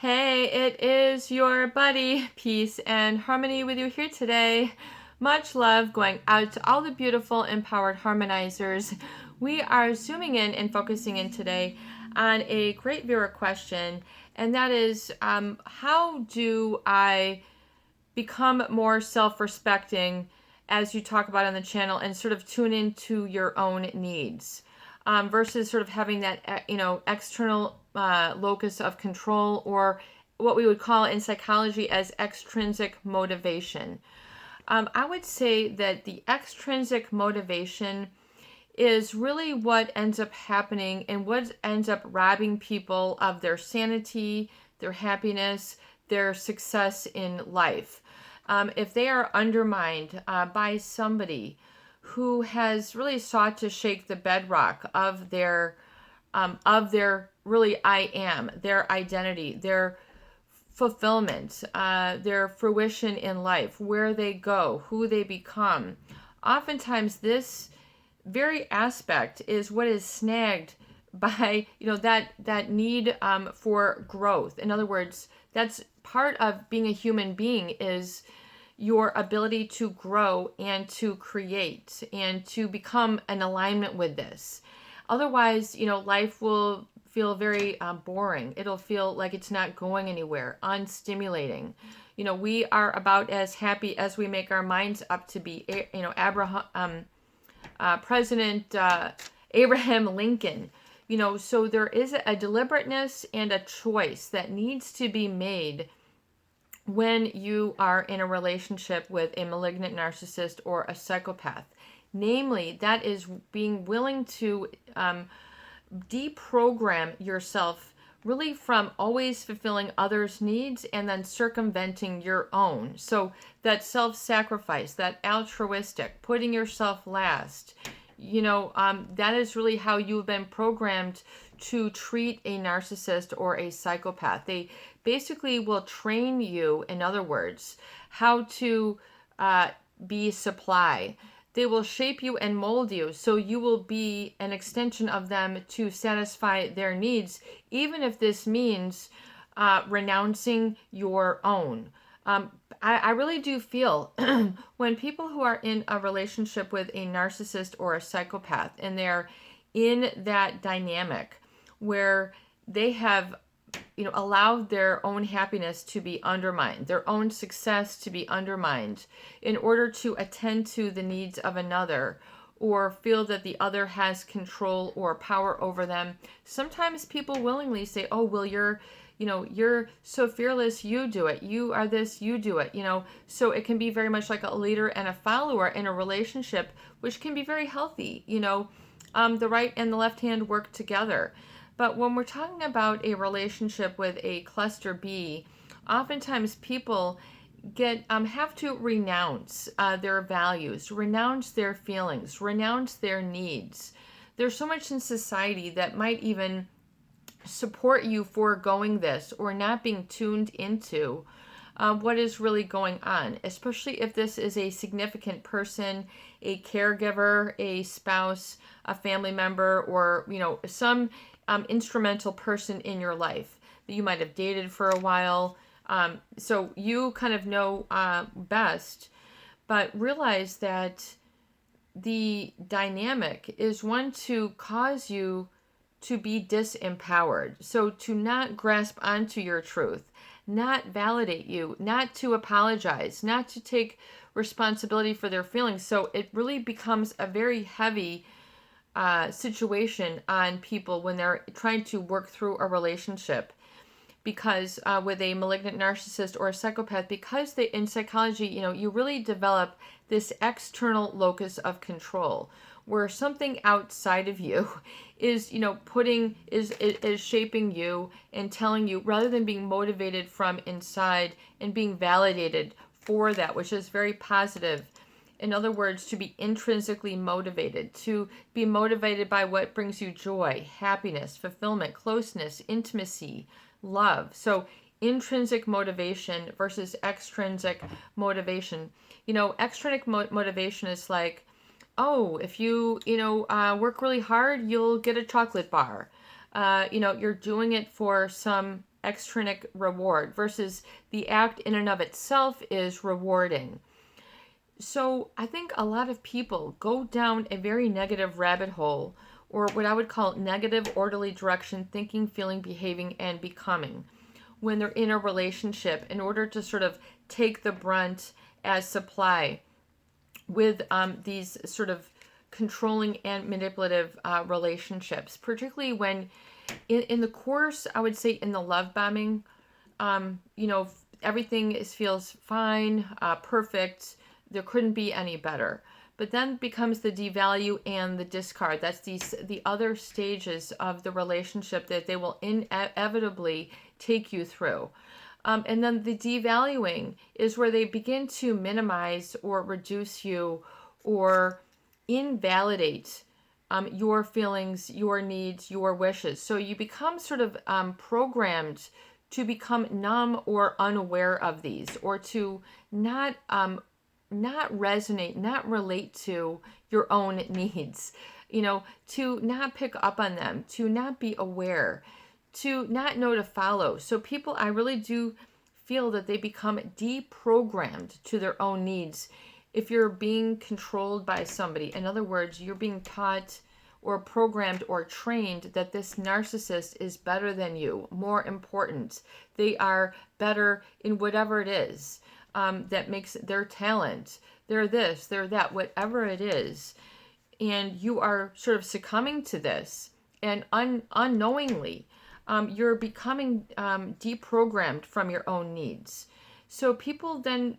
Hey, it is your buddy. Peace and harmony with you here today. Much love going out to all the beautiful empowered harmonizers. We are zooming in and focusing in today on a great viewer question, and that is how do I become more self-respecting, as you talk about on the channel, and sort of tune into your own needs, versus sort of having that external locus of control, or what we would call in psychology as extrinsic motivation. I would say that the extrinsic motivation is really what ends up happening and what ends up robbing people of their sanity, their happiness, their success in life. If they are undermined by somebody who has really sought to shake the bedrock of their really I am, their identity, their fulfillment, their fruition in life, where they go, who they become. Oftentimes, this very aspect is what is snagged by that need for growth. In other words, that's part of being a human being, is your ability to grow and to create and to become in alignment with this. Otherwise, life will feel very boring. It'll feel like it's not going anywhere, unstimulating. We are about as happy as we make our minds up to be. President Abraham Lincoln. So there is a deliberateness and a choice that needs to be made when you are in a relationship with a malignant narcissist or a psychopath. Namely, that is being willing to deprogram yourself really from always fulfilling others' needs and then circumventing your own. So that self-sacrifice, that altruistic, putting yourself last, that is really how you've been programmed to treat a narcissist or a psychopath. They basically will train you, in other words, how to be supply. They will shape you and mold you so you will be an extension of them to satisfy their needs, even if this means renouncing your own. I really do feel when people who are in a relationship with a narcissist or a psychopath, and they're in that dynamic where they have allowed their own happiness to be undermined, their own success to be undermined in order to attend to the needs of another, or feel that the other has control or power over them. Sometimes people willingly say, oh, well, you're so fearless, you do it. You are this, you do it. So it can be very much like a leader and a follower in a relationship, which can be very healthy. The right and the left hand work together. But when we're talking about a relationship with a cluster B, oftentimes people have to renounce their values, renounce their feelings, renounce their needs. There's so much in society that might even support you foregoing this or not being tuned into what is really going on, especially if this is a significant person, a caregiver, a spouse, a family member, or some instrumental person in your life that you might have dated for a while. So you kind of know best, but realize that the dynamic is one to cause you to be disempowered. So to not grasp onto your truth, not validate you, not to apologize, not to take responsibility for their feelings. So it really becomes a very heavy situation on people when they're trying to work through a relationship, because with a malignant narcissist or a psychopath, because in psychology, you really develop this external locus of control where something outside of you is shaping you and telling you, rather than being motivated from inside and being validated for that, which is very positive. In other words, to be intrinsically motivated, to be motivated by what brings you joy, happiness, fulfillment, closeness, intimacy, love. So intrinsic motivation versus extrinsic motivation. Extrinsic motivation is like, oh, if you work really hard, you'll get a chocolate bar. You're doing it for some extrinsic reward versus the act in and of itself is rewarding. So I think a lot of people go down a very negative rabbit hole, or what I would call negative orderly direction, thinking, feeling, behaving, and becoming, when they're in a relationship in order to sort of take the brunt as supply with these sort of controlling and manipulative relationships, particularly when in the course, I would say in the love bombing, everything feels fine, perfect. There couldn't be any better. But then becomes the devalue and the discard. That's the other stages of the relationship that they will inevitably take you through. And then the devaluing is where they begin to minimize or reduce you or invalidate your feelings, your needs, your wishes. So you become sort of programmed to become numb or unaware of these, or to not resonate, not relate to your own needs, to not pick up on them, to not be aware, to not know to follow. So people, I really do feel that they become deprogrammed to their own needs if you're being controlled by somebody. In other words, you're being taught or programmed or trained that this narcissist is better than you, more important. They are better in whatever it is that makes their talent. They're this, they're that, whatever it is. And you are sort of succumbing to this. And unknowingly, you're becoming deprogrammed from your own needs. So people then,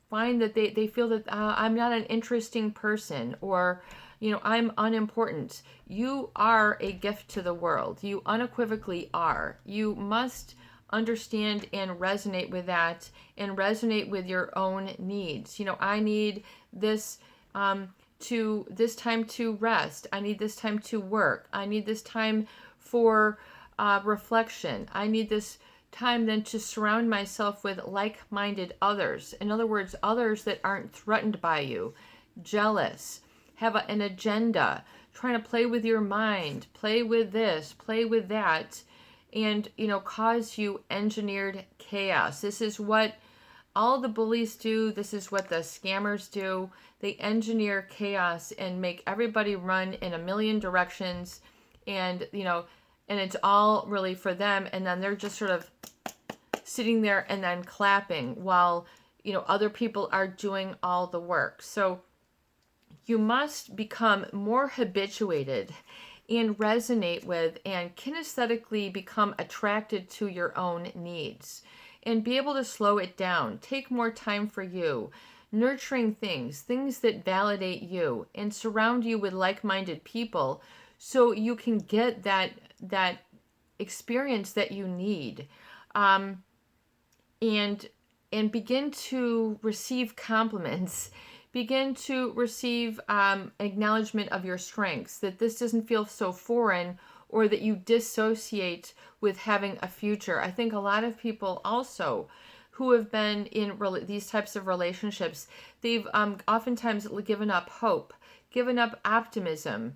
find that they feel that I'm not an interesting person, or, I'm unimportant. You are a gift to the world. You unequivocally are. You must understand and resonate with that, and resonate with your own needs. I need this this time to rest. I need this time to work. I need this time for reflection. I need this time then to surround myself with like-minded others. In other words, others that aren't threatened by you, jealous, have an agenda, trying to play with your mind, play with this, play with that, and cause you engineered chaos. This is what all the bullies do. This is what the scammers do. They engineer chaos and make everybody run in a million directions, and and it's all really for them, and then they're just sort of sitting there and then clapping while other people are doing all the work. So you must become more habituated and resonate with and kinesthetically become attracted to your own needs, and be able to slow it down, take more time for you, nurturing things that validate you, and surround you with like-minded people so you can get that experience that you need, and begin to receive compliments, begin to receive acknowledgement of your strengths, that this doesn't feel so foreign, or that you dissociate with having a future. I think a lot of people also who have been in these types of relationships, they've oftentimes given up hope, given up optimism,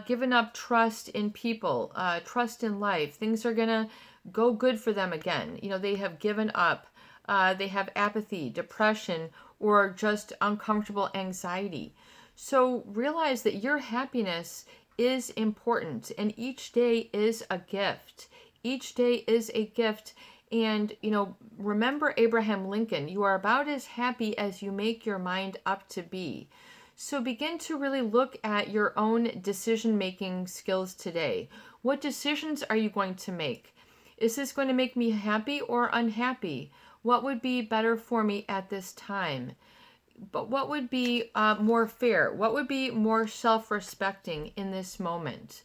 given up trust in people, trust in life. Things are going to go good for them again. They have given up. They have apathy, depression, or just uncomfortable anxiety. So realize that your happiness is important, and each day is a gift. Each day is a gift. And, remember Abraham Lincoln, you are about as happy as you make your mind up to be. So begin to really look at your own decision-making skills today. What decisions are you going to make? Is this going to make me happy or unhappy? What would be better for me at this time? But what would be more fair? What would be more self-respecting in this moment?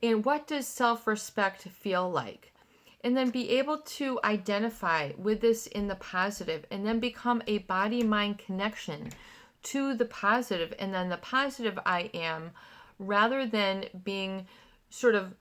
And what does self-respect feel like? And then be able to identify with this in the positive, and then become a body-mind connection to the positive, and then the positive I am, rather than being sort of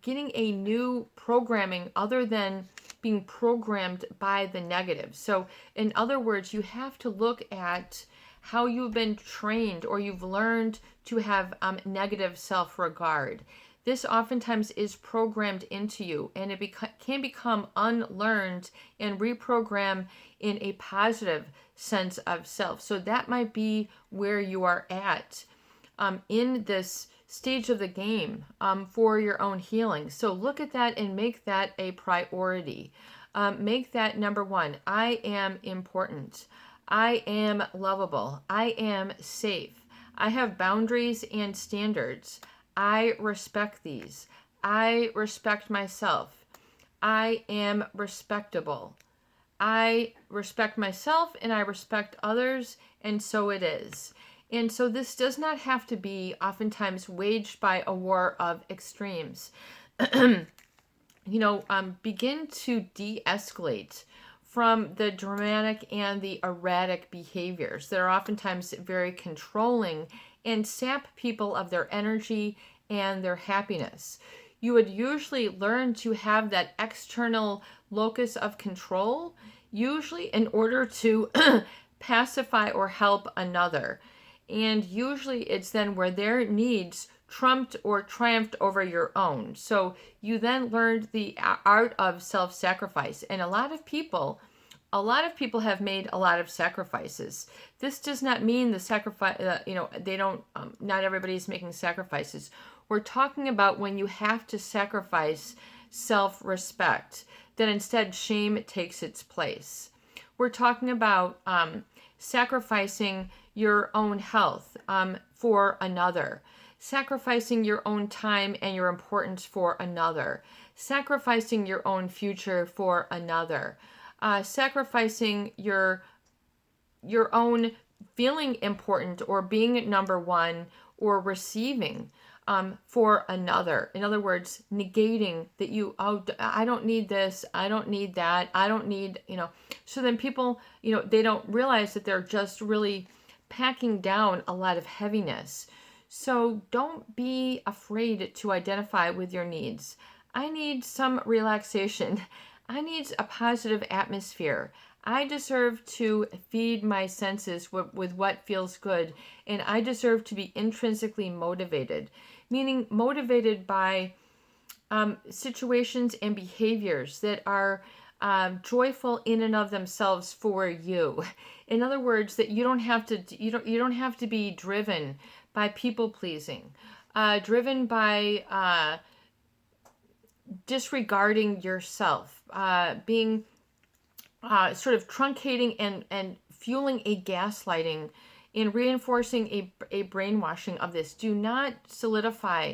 getting a new programming other than being programmed by the negative. So in other words, you have to look at how you've been trained, or you've learned to have negative self-regard. This oftentimes is programmed into you, and it can become unlearned and reprogram in a positive sense of self. So that might be where you are at in this stage of the game for your own healing. So look at that and make that a priority. Make that number one. I am important. I am lovable. I am safe. I have boundaries and standards. I respect these. I respect myself. I am respectable. I respect myself and I respect others, and so it is. And so this does not have to be oftentimes waged by a war of extremes. Begin to de-escalate from the dramatic and the erratic behaviors that are oftentimes very controlling and sap people of their energy and their happiness. You would usually learn to have that external locus of control, usually in order to pacify or help another. And usually it's then where their needs trumped or triumphed over your own. So you then learned the art of self-sacrifice. And a lot of people have made a lot of sacrifices. This does not mean the sacrifice, they don't, not everybody's making sacrifices. We're talking about when you have to sacrifice self-respect, that instead shame takes its place. We're talking about sacrificing your own health for another, sacrificing your own time and your importance for another, sacrificing your own future for another, sacrificing your own feeling important or being number one or receiving for another. In other words, negating that I don't need this, I don't need that, I don't need, so then people, they don't realize that they're just really packing down a lot of heaviness. So don't be afraid to identify with your needs. I need some relaxation. I need a positive atmosphere. I deserve to feed my senses with what feels good, and I deserve to be intrinsically motivated, meaning motivated by situations and behaviors that are joyful in and of themselves for you. In other words, that you don't have to be driven by people pleasing, driven by disregarding yourself, being sort of truncating and fueling a gaslighting and reinforcing a brainwashing of this. Do not solidify.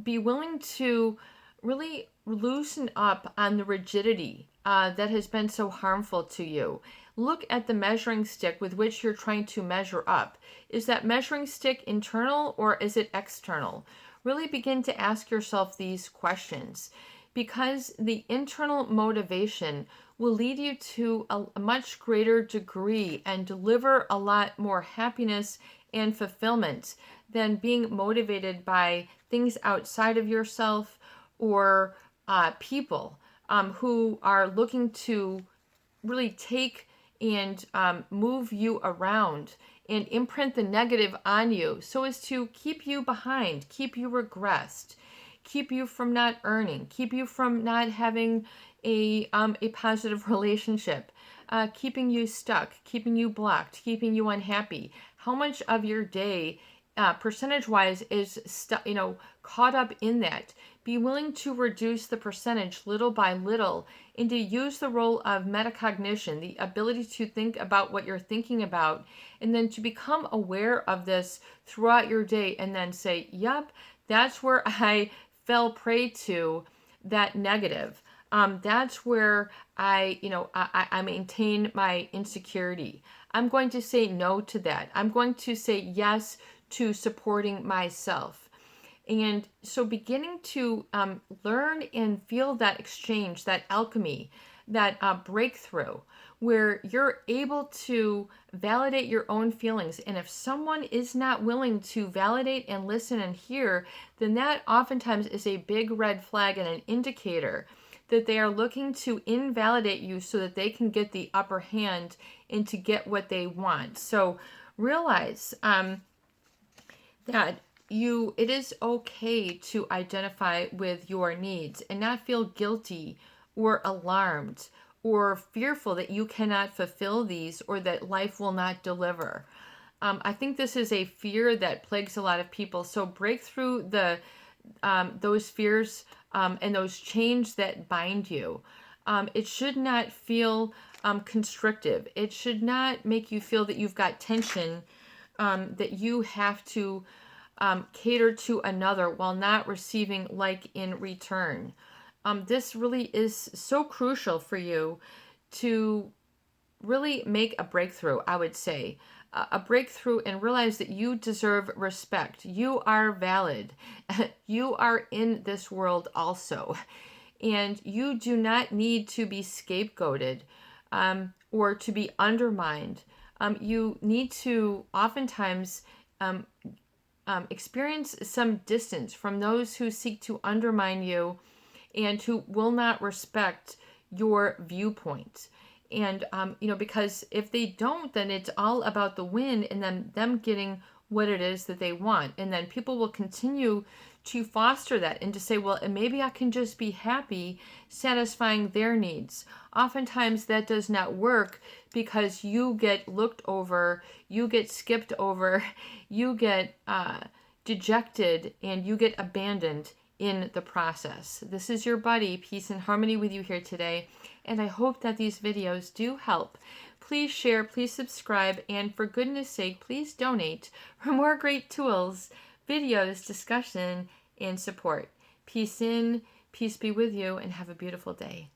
Be willing to really loosen up on the rigidity that has been so harmful to you. Look at the measuring stick with which you're trying to measure up. Is that measuring stick internal or is it external? Really begin to ask yourself these questions, because the internal motivation will lead you to a much greater degree and deliver a lot more happiness and fulfillment than being motivated by things outside of yourself or people who are looking to really take and move you around and imprint the negative on you so as to keep you behind, keep you regressed, keep you from not earning, keep you from not having a positive relationship, keeping you stuck, keeping you blocked, keeping you unhappy. How much of your day, percentage-wise, is caught up in that? Be willing to reduce the percentage little by little and to use the role of metacognition, the ability to think about what you're thinking about, and then to become aware of this throughout your day and then say, yep, that's where I fell prey to that negative. That's where I maintain my insecurity. I'm going to say no to that. I'm going to say yes to supporting myself. And so beginning to learn and feel that exchange, that alchemy, that breakthrough, where you're able to validate your own feelings. And if someone is not willing to validate and listen and hear, then that oftentimes is a big red flag and an indicator that they are looking to invalidate you so that they can get the upper hand and to get what they want. So realize that it is okay to identify with your needs and not feel guilty or alarmed or fearful that you cannot fulfill these or that life will not deliver. I think this is a fear that plagues a lot of people. So break through those fears and those chains that bind you. It should not feel constrictive. It should not make you feel that you've got tension, that you have to cater to another while not receiving like in return. This really is so crucial for you to really make a breakthrough, I would say. A breakthrough and realize that you deserve respect. You are valid. You are in this world also. And you do not need to be scapegoated or to be undermined. You need to oftentimes experience some distance from those who seek to undermine you and who will not respect your viewpoint. And, because if they don't, then it's all about the win and then them getting what it is that they want. And then people will continue to foster that and to say, well, maybe I can just be happy satisfying their needs. Oftentimes that does not work because you get looked over, you get skipped over, you get dejected, and you get abandoned in the process. This is your buddy, Peace and Harmony, with you here today, and I hope that these videos do help. Please share, please subscribe, and for goodness sake, please donate for more great tools, videos, discussion, and support. Peace in, peace be with you, and have a beautiful day.